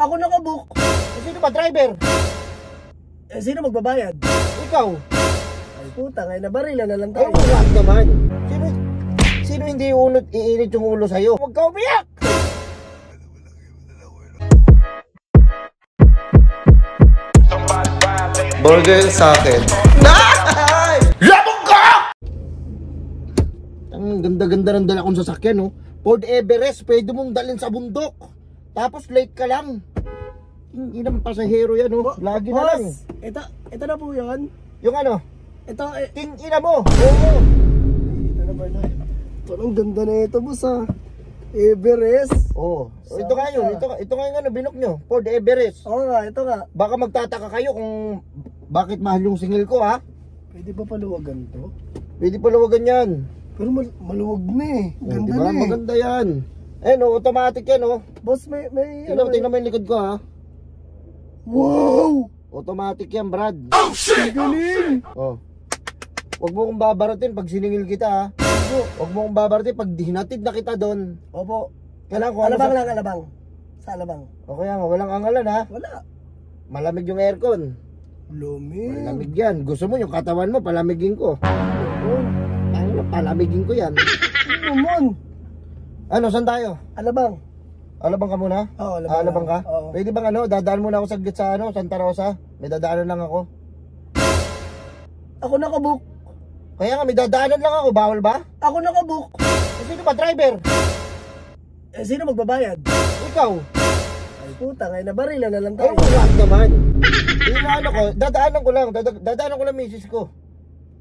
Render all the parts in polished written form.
Ako nakabook. Sino ba driver? Sino magbabayad? Ikaw. Ay puta, ngayon nabarilan na lang Ay, tayo. wala naman. Sino hindi iinit yung ulo sa'yo? Huwag ka umiyak! Burger sa akin. Labog ka! Ang ganda-ganda ng dala kong sasakyan, no? Ford Everest, pwede mong dalhin sa bundok. Tapos late ka lang. Inang pasahero yan, no? Lagi na lang. Ito na po yun. Yung ano? Ito, Ina mo. Oo. ito na ba na? Ito, ang ganda na ito, boss, ha? Everest. Oo. Ito nga yun. Ito nga yung ano, binok nyo. Ford Everest. Oo nga, ito nga. Baka magtataka kayo kung bakit mahal yung singil ko, ha? Pwede ba paluwagan to? Pwede palawagan yan. Pero maluwag na eh. Ganda diba? na eh. Maganda yan. Eh, no, automatic yan, no? Boss, may Tingnan mo yung likod ko, ha? Wow! Automatic yan, Brad. Oh, shit! Galing! Oh. Huwag mo kong babaratin pag siningil kita, ha? Huwag mo kong babaratin pag hinatid na kita doon. Opo. Kailangan ko Alabang lang, alabang. Sa alabang. O kaya nga, walang angalan, ha? Wala. Malamig yung aircon. Lumig. Malamig yan. Gusto mo yung katawan mo, palamigin ko. Lumon. Ano, palamigin ko yan. Lumon. Ano, saan tayo? Alabang. Alabang ka muna? Oo, alabang. Alabang ka? Oo. Pwede bang ano, dadaan muna ako saglit sa ano, Santa Rosa? May dadaanan lang ako. Ako nakabook. Kaya nga, may dadaanan lang ako. Bawal ba? Ako nakabook. Sino ba driver? Sino magbabayad? Ikaw. Ay puta, ngayon nabarilan na lang Ay, tayo. wala naman. Ano ko, dadaanan ko lang misis ko.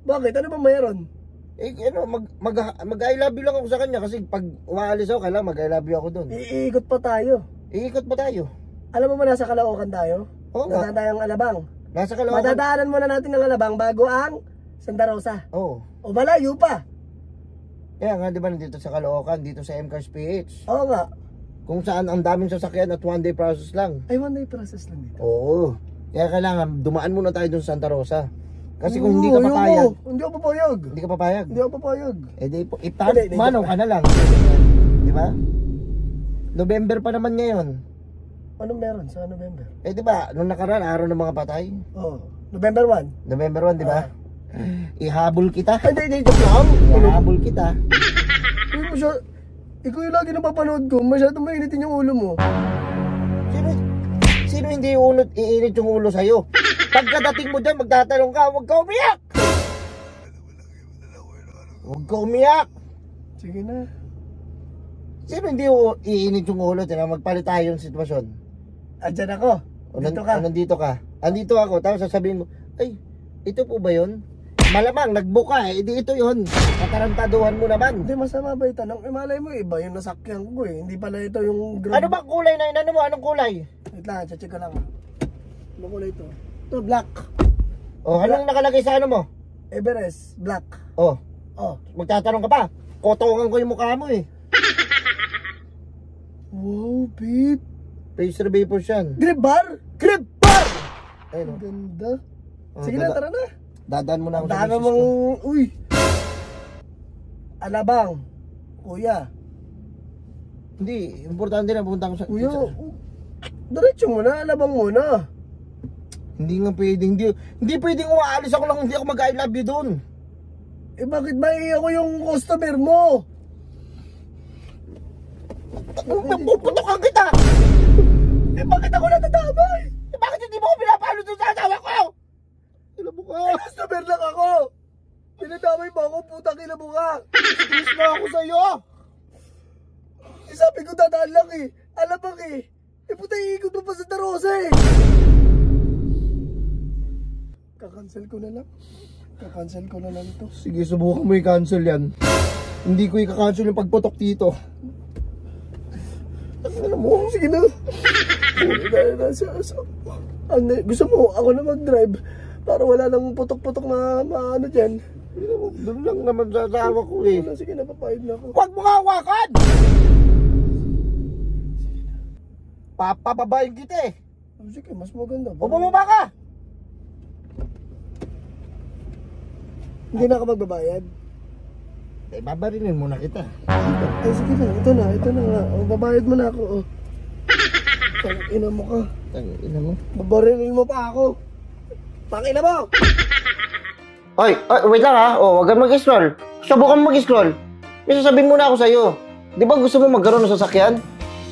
Bakit? Ano ba mayroon? Eh, ano, mag-I love you lang ako sa kanya kasi pag umaalis ako, kailangan mag-I love you ako doon. Iikot pa tayo. Iikot pa tayo. Alam mo ba nasa Caloocan tayo? Oo nga. Dadaan tayong Alabang. Nasa Caloocan. Madadaanan muna natin ng Alabang bago ang Santa Rosa. Oo. O malayo pa. Kaya nga, di ba, nandito sa Caloocan, dito sa MCARS PH. Oo nga. Kung saan ang daming sasakyan at one day process lang. Ay, one day process lang dito. Oo. Kaya kailangan, dumaan muna tayo dun sa Santa Rosa. Kasi kung hindi ka papayag. Hindi ako papayag. Hindi ka papayag. Hindi ako papayag. Eh di, Hindi, manaw ka na lang. Di ba? November pa naman ngayon. Anong meron sa November? Eh di ba, nung nakaraan, araw ng mga patay. Oo. November 1. November 1, di ba? Ihabol kita. Hindi, joke lang. Ihabol kita. Ikaw yung lagi napapanood ko. Masyadong mainitin yung ulo mo. Sino hindi iinit yung ulo sa'yo? Pagkadating mo dyan, magtatanong ka, huwag ka umiyak! Huwag ka umiyak! Sige na. Sino hindi iinit yung ulo? Magpalit tayo yung sitwasyon. Andyan ako. Dito ka. Nandito ka. Andito ako, tapos sasabihin mo, ay, ito po ba yun? Malamang, nagbuka eh, hindi ito yun. Katarantaduhan mo naman. Hindi, masama ba yung tanong? Malay mo, iba yung nasakyan ko eh. Hindi pala ito yung Ano bang kulay na inano mo? Anong kulay? Wait lang, check ko lang. Ano kulay ito? Ito, black. Oh, anong nakalagay sa ano mo? Everest, black. Oh, Oh. magtatanong ka pa. Kotongan ko yung mukha mo eh. Wow, babe. Face vapors yan. Grip bar? Grip bar! Ayun, Ang ganda. oh. Sige na, tara na. Dadaan mo na ako sa Dami misis mong, ko. uy. Alabang. Kuya. Hindi, importante na pupunta ko sa... Kuya, diretso muna, alabang muna. Hindi nga pwede, hindi pwedeng umaalis ako lang, hindi ako mag-I love you doon. Eh bakit ba ako yung customer mo? Puputukan kita! Eh bakit ako natadamay? Eh bakit hindi mo ko pinapalo doon sa asawa ko? Alam mo ka? Eh customer lang ako. Pinadamay mo ako, putang ina mo ka. Please na ako sa'yo! Eh sabi ko dadaan lang eh. Alabang eh. Eh puta iikot mo pa sa Rosa eh. Kakancel ko na lang. Kakancel ko na lang to. Sige, subukan mo i-cancel yan. Hindi ko i-cancel yung pagputok dito. Ano mo? Sige na. Gusto mo, ako na mag-drive para wala nang putok-putok na ano dyan. Doon lang naman sa asawa ko eh. Sige na, papayag na ako. Huwag mo nga hawakan! Papababayin kita eh. Sige, mas maganda. O bumaba ka! Hindi na ako magbabayad. Eh, babarinin muna kita. Ay, sige na. Ito na nga. O, babayad mo na ako. Oh. Tangina mo ka. Tangina mo. Babarilin mo pa ako. Tangina mo! Oy, wait lang ha. Oh, wag kang mag-scroll. Subukan mo mag-scroll. May sasabihin muna ako sa'yo. Di ba gusto mo magkaroon ng sasakyan?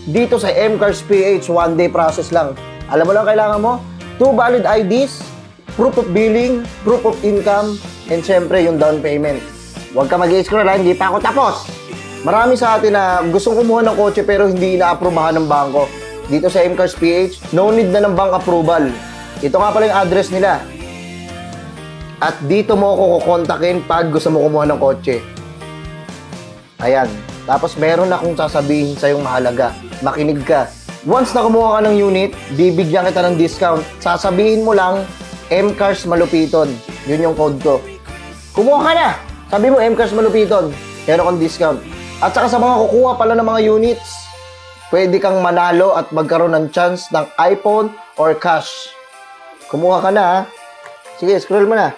Dito sa M-Cars PH, one day process lang. Alam mo lang kailangan mo? 2 valid IDs, proof of billing, proof of income, and syempre yung down payment. Huwag ka mag-scroll ha, hindi pa ako tapos. Marami sa atin na gustong kumuha ng kotse pero hindi na-aprobahan ng bangko. Dito sa M-Cars PH, no need na ng bank approval. Ito nga pala yung address nila. At dito mo ako kukontakin pag gusto mo kumuha ng kotse. Ayan. Tapos meron akong sasabihin sa'yong mahalaga. Makinig ka. Once na kumuha ka ng unit, bibigyan kita ng discount. Sasabihin mo lang, M-Cars Malupiton. Yun yung code ko. Kumuha ka na! Sabi mo, M-Cars Malupiton. Meron kang discount. At saka sa mga kukuha pala ng mga units, pwede kang manalo at magkaroon ng chance ng iPhone or cash. Kumuha ka na ha. Sige, scroll mo na.